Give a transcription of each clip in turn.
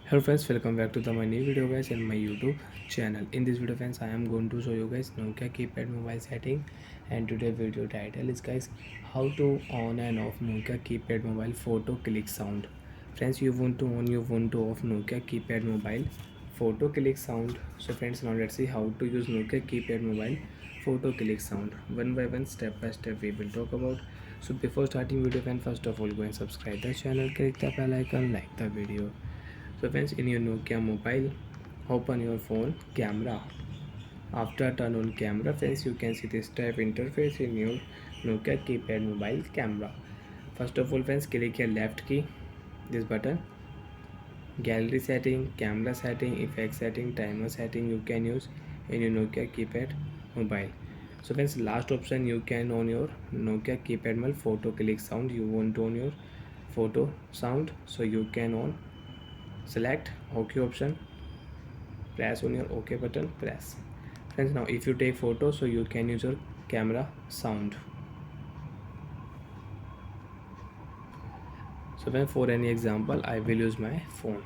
Hello friends, welcome back to my new video guys in my YouTube channel. In this video friends, I am going to show you guys Nokia keypad mobile setting, and today video title is guys how to on and off Nokia keypad mobile photo click sound. Friends, you want to on, you want to off Nokia keypad mobile photo click sound. So friends, now let's see how to use Nokia keypad mobile photo click sound. One by one, step by step we will talk about. So before starting video friends, first of all go and subscribe the channel, click the bell icon, like the video. So friends, in your Nokia mobile, open your phone camera. After turn on camera friends, you can see this type interface in your Nokia keypad mobile camera. First of all friends, click your left key, this button, gallery setting, camera setting, effect setting, timer setting you can use in your Nokia keypad mobile. So friends, last option you can on your Nokia keypad mobile photo click sound. You want on your photo sound, so you can on select OK option, press on your OK button, press. Friends, now if you take photo, so you can use your camera sound. So when for any example I will use my phone.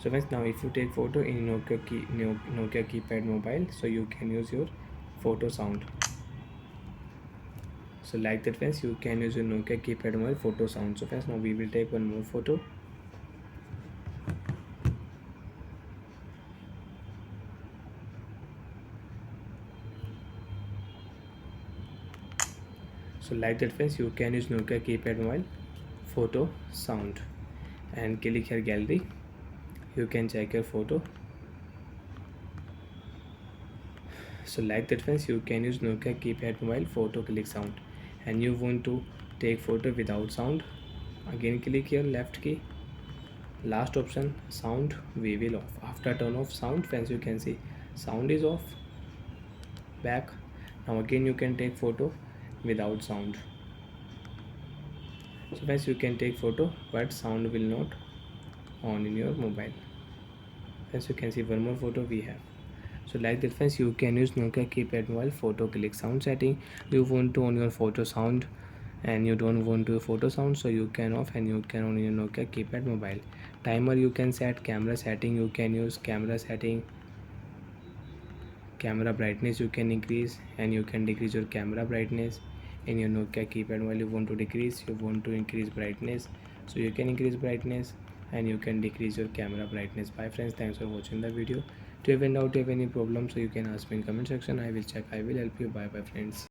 So friends, now if you take photo in Nokia keypad mobile, so you can use your photo sound. So like that friends, you can use your Nokia keypad mobile photo sound. So friends, now we will take one more photo. So like that friends, you can use Nokia keypad mobile photo sound, and click here gallery. You can check your photo. So like that friends, you can use Nokia keypad mobile photo click sound, and you want to take photo without sound, again click here left key, last option sound we will off. After turn off sound friends, you can see sound is off, back. Now again you can take photo without sound. So friends, you can take photo but sound will not on in your mobile. As you can see, one more photo we have. So like that friends, you can use Nokia keypad mobile photo click sound setting. You want to on your photo sound and you don't want to photo sound, so you can off, and you can on your Nokia keypad mobile. Timer you can set, camera setting you can use camera setting, camera brightness you can increase and you can decrease your camera brightness. In your Nokia keypad mobile, you want to decrease, you want to increase brightness, so you can increase brightness and you can decrease your camera brightness. Bye friends, thanks for watching the video. To have any doubt, you have any problem, so you can ask me in comment section. I will check, I will help you. Bye bye friends.